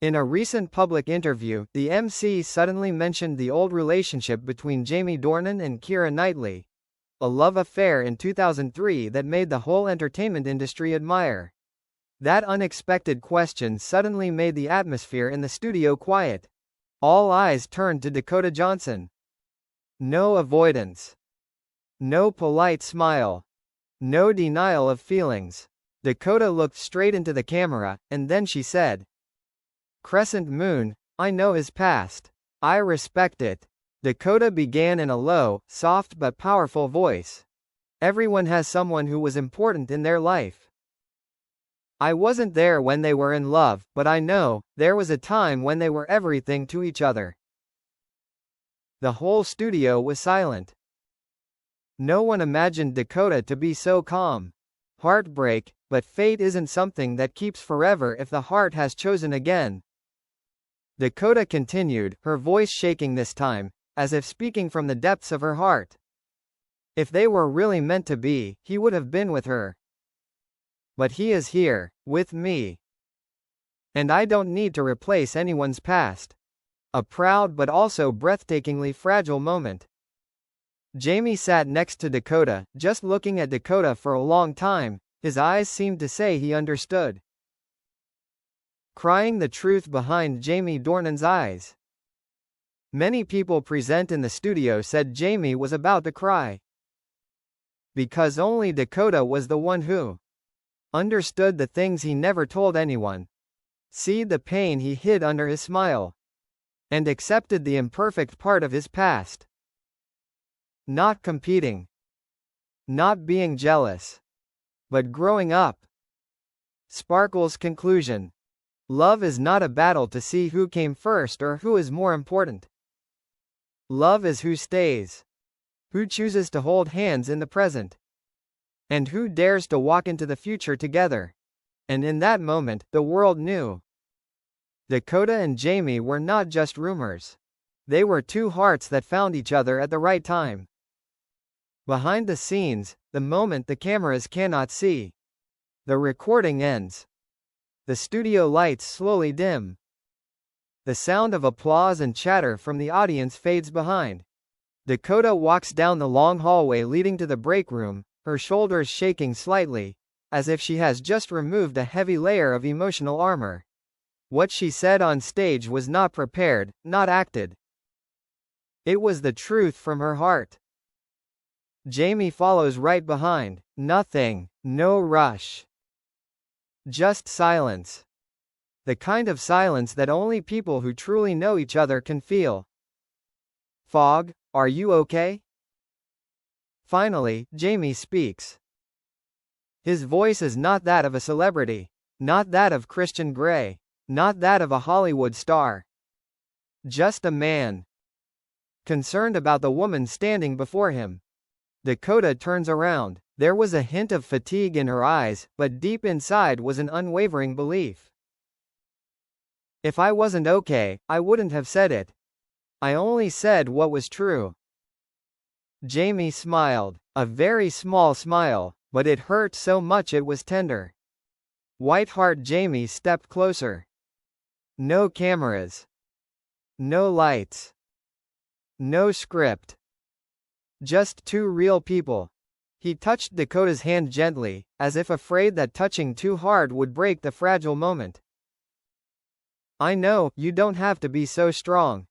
In a recent public interview, the MC suddenly mentioned the old relationship between Jamie Dornan and Keira Knightley, a love affair in 2003 that made the whole entertainment industry admire. That unexpected question suddenly made the atmosphere in the studio quiet. All eyes turned to Dakota Johnson. No avoidance. No polite smile. No denial of feelings. Dakota looked straight into the camera, and then she said, "Crescent Moon, I know is past. I respect it." Dakota began in a low, soft but powerful voice. Everyone has someone who was important in their life. I wasn't there when they were in love, but I know, there was a time when they were everything to each other. The whole studio was silent. No one imagined Dakota to be so calm. Heartbreak, but fate isn't something that keeps forever if the heart has chosen again. Dakota continued, her voice shaking this time, as if speaking from the depths of her heart. If they were really meant to be, he would have been with her. But he is here, with me. And I don't need to replace anyone's past. A proud but also breathtakingly fragile moment. Jamie sat next to Dakota, just looking at Dakota for a long time. His eyes seemed to say he understood. Crying the truth behind Jamie Dornan's eyes. Many people present in the studio said Jamie was about to cry. Because only Dakota was the one who understood the things he never told anyone. See the pain he hid under his smile. And accepted the imperfect part of his past. Not competing. Not being jealous. But growing up. Sparkle's conclusion. Love is not a battle to see who came first or who is more important. Love is who stays. Who chooses to hold hands in the present. And who dares to walk into the future together. And in that moment, the world knew. Dakota and Jamie were not just rumors. They were two hearts that found each other at the right time. Behind the scenes, the moment the cameras cannot see. The recording ends. The studio lights slowly dim. The sound of applause and chatter from the audience fades behind. Dakota walks down the long hallway leading to the break room, her shoulders shaking slightly, as if she has just removed a heavy layer of emotional armor. What she said on stage was not prepared, not acted. It was the truth from her heart. Jamie follows right behind. Nothing, no rush. Just silence. The kind of silence that only people who truly know each other can feel. Fog, are you okay? Finally, Jamie speaks. His voice is not that of a celebrity. Not that of Christian Grey. Not that of a Hollywood star. Just a man. Concerned about the woman standing before him. Dakota turns around. There was a hint of fatigue in her eyes, but deep inside was an unwavering belief. If I wasn't okay, I wouldn't have said it. I only said what was true. Jamie smiled. A very small smile, but it hurt so much it was tender. White-heart Jamie stepped closer. No cameras. No lights. No script. Just two real people. He touched Dakota's hand gently, as if afraid that touching too hard would break the fragile moment. I know, you don't have to be so strong.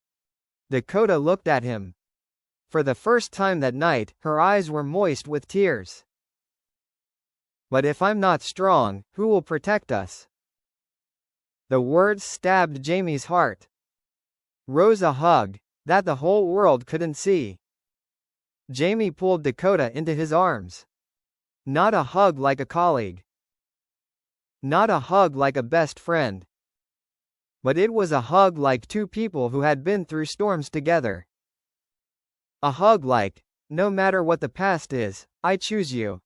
Dakota looked at him. For the first time that night, her eyes were moist with tears. But if I'm not strong, who will protect us? The words stabbed Jamie's heart. Rose a hug, that the whole world couldn't see. Jamie pulled Dakota into his arms. Not a hug like a colleague. Not a hug like a best friend. But it was a hug like two people who had been through storms together. A hug like, no matter what the past is, I choose you.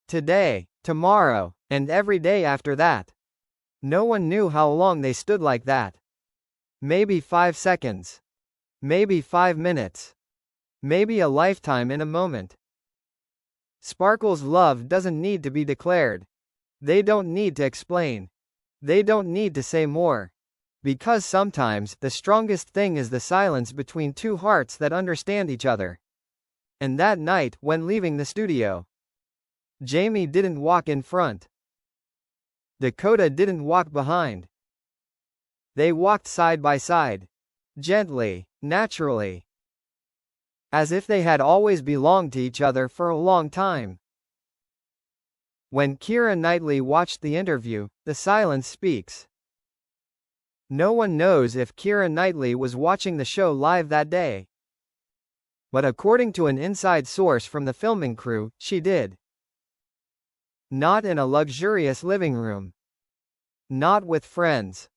Today, tomorrow, and every day after that. No one knew how long they stood like that. Maybe 5 seconds. Maybe 5 minutes. Maybe a lifetime in a moment. Sparkle's love doesn't need to be declared. They don't need to explain. They don't need to say more. Because sometimes, the strongest thing is the silence between two hearts that understand each other. And that night, when leaving the studio, Jamie didn't walk in front. Dakota didn't walk behind. They walked side by side. Gently, naturally. As if they had always belonged to each other for a long time. When Keira Knightley watched the interview, the silence speaks. No one knows if Keira Knightley was watching the show live that day. But according to an inside source from the filming crew, she did. Not in a luxurious living room. Not with friends.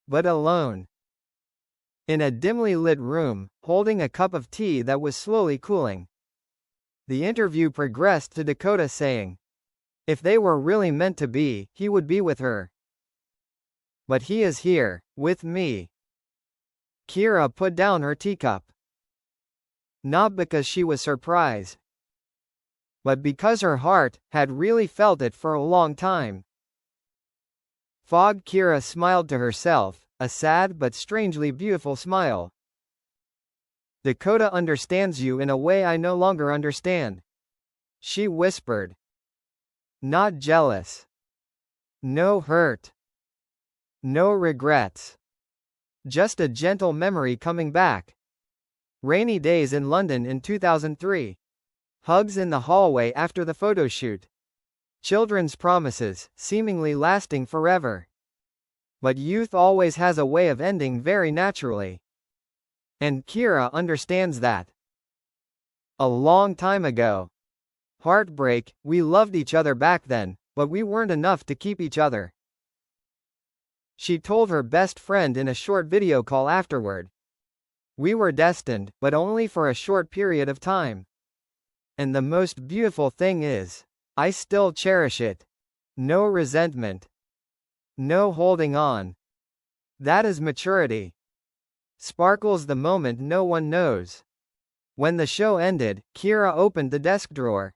But alone. In a dimly lit room, holding a cup of tea that was slowly cooling. The interview progressed to Dakota saying, if they were really meant to be, he would be with her. But he is here, with me. Keira put down her teacup. Not because she was surprised, but because her heart had really felt it for a long time. Keira smiled to herself, a sad but strangely beautiful smile. Dakota understands you in a way I no longer understand. She whispered. Not jealous. No hurt. No regrets. Just a gentle memory coming back. Rainy days in London in 2003. Hugs in the hallway after the photo shoot. Children's promises, seemingly lasting forever. But youth always has a way of ending very naturally. And Keira understands that. A long time ago. Heartbreak, we loved each other back then, but we weren't enough to keep each other. She told her best friend in a short video call afterward. We were destined, but only for a short period of time. And the most beautiful thing is, I still cherish it. No resentment. No holding on. That is maturity. Sparkles the moment no one knows. When the show ended, Keira opened the desk drawer.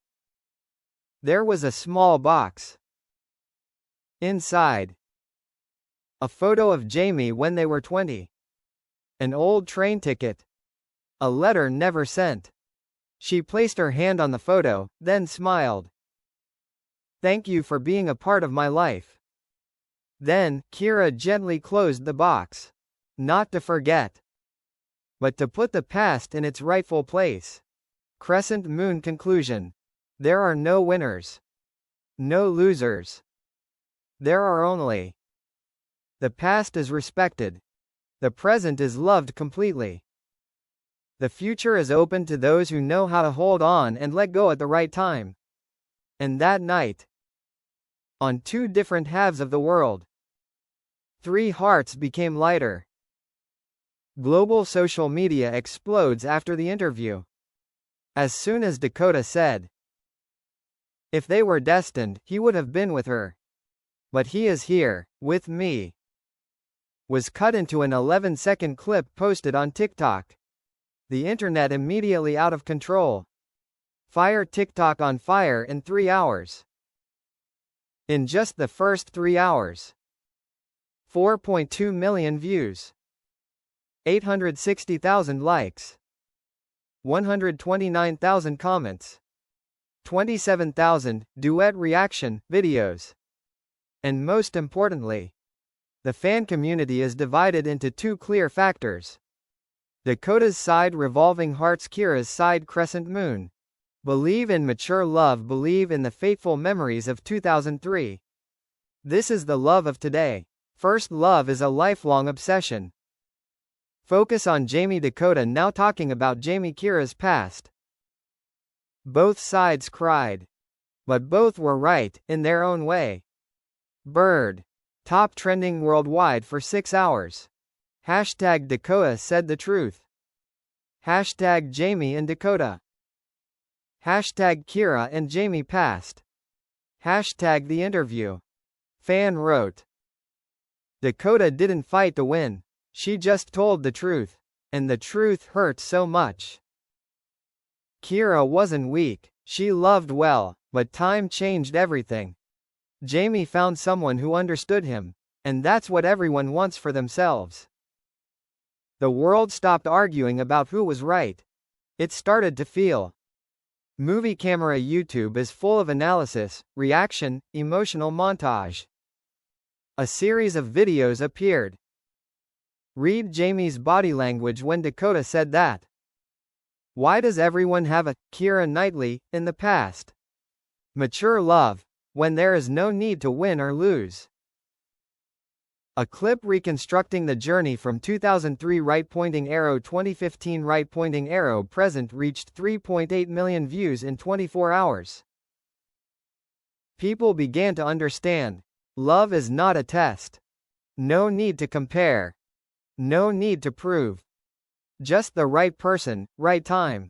There was a small box. Inside, a photo of Jamie when they were 20. An old train ticket. A letter never sent. She placed her hand on the photo, then smiled. Thank you for being a part of my life. Then, Keira gently closed the box. Not to forget, but to put the past in its rightful place. Crescent Moon conclusion. There are no winners. No losers. There are only. The past is respected. The present is loved completely. The future is open to those who know how to hold on and let go at the right time. And that night, on two different halves of the world, three hearts became lighter. Global social media explodes after the interview. As soon as Dakota said, if they were destined, he would have been with her. But he is here, with me. Was cut into an 11-second clip posted on TikTok. The internet immediately out of control. Fire TikTok on fire in 3 hours. In just the first 3 hours. 4.2 million views. 860,000 likes. 129,000 comments. 27,000 duet reaction videos. And most importantly, the fan community is divided into two clear factors. Dakota's side revolving hearts, Keira's side crescent moon. Believe in mature love, believe in the fateful memories of 2003. This is the love of today. First love is a lifelong obsession. Focus on Jamie. Dakota now talking about Jamie Keira's past. Both sides cried. But both were right, in their own way. Bird. Top trending worldwide for 6 hours. Hashtag Dakota said the truth. Hashtag Jamie and Dakota. Hashtag Keira and Jamie passed. Hashtag the interview. Fan wrote. Dakota didn't fight to win. She just told the truth. And the truth hurt so much. Keira wasn't weak. She loved well, but time changed everything. Jamie found someone who understood him. And that's what everyone wants for themselves. The world stopped arguing about who was right. It started to feel. Movie camera YouTube is full of analysis, reaction, emotional montage. A series of videos appeared. Read Jamie's body language when Dakota said that. Why does everyone have a Keira Knightley in the past? Mature love, when there is no need to win or lose. A clip reconstructing the journey from 2003 right-pointing arrow 2015 right-pointing arrow present reached 3.8 million views in 24 hours. People began to understand. Love is not a test. No need to compare. No need to prove. Just the right person, right time.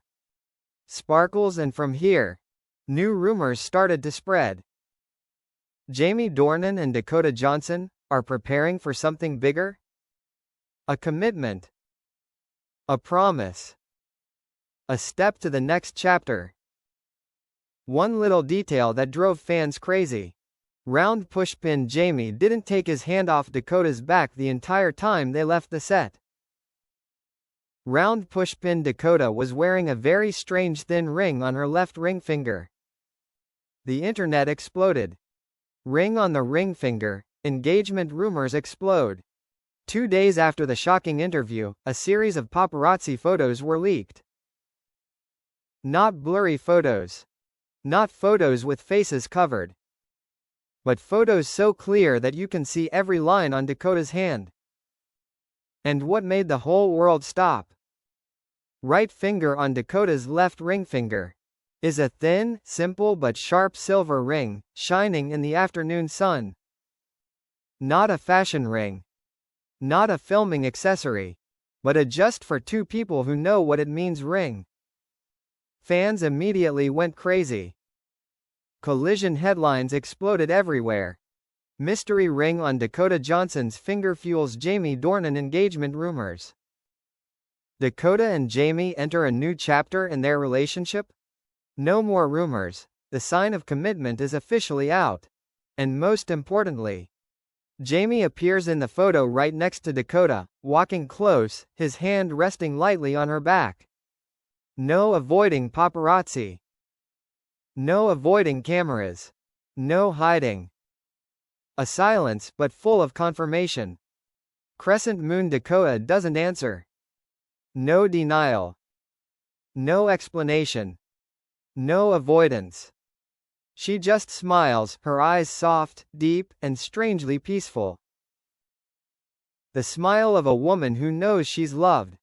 Sparkles, and from here, new rumors started to spread. Jamie Dornan and Dakota Johnson are preparing for something bigger? A commitment. A promise. A step to the next chapter. One little detail that drove fans crazy. Round pushpin Jamie didn't take his hand off Dakota's back the entire time they left the set. Round pushpin Dakota was wearing a very strange thin ring on her left ring finger. The internet exploded. Ring on the ring finger, engagement rumors explode. 2 days after the shocking interview, a series of paparazzi photos were leaked. Not blurry photos. Not photos with faces covered. But photos so clear that you can see every line on Dakota's hand. And what made the whole world stop? Right finger on Dakota's left ring finger is a thin, simple but sharp silver ring, shining in the afternoon sun. Not a fashion ring. Not a filming accessory. But a just for two people who know what it means ring. Fans immediately went crazy. Collision headlines exploded everywhere. Mystery ring on Dakota Johnson's finger fuels Jamie Dornan engagement rumors. Dakota and Jamie enter a new chapter in their relationship? No more rumors. The sign of commitment is officially out. And most importantly, Jamie appears in the photo right next to Dakota, walking close, his hand resting lightly on her back. No avoiding paparazzi. No avoiding cameras. No hiding. A silence, but full of confirmation. Crescent Moon Dakota doesn't answer. No denial. No explanation. No avoidance. She just smiles, her eyes soft, deep, and strangely peaceful. The smile of a woman who knows she's loved.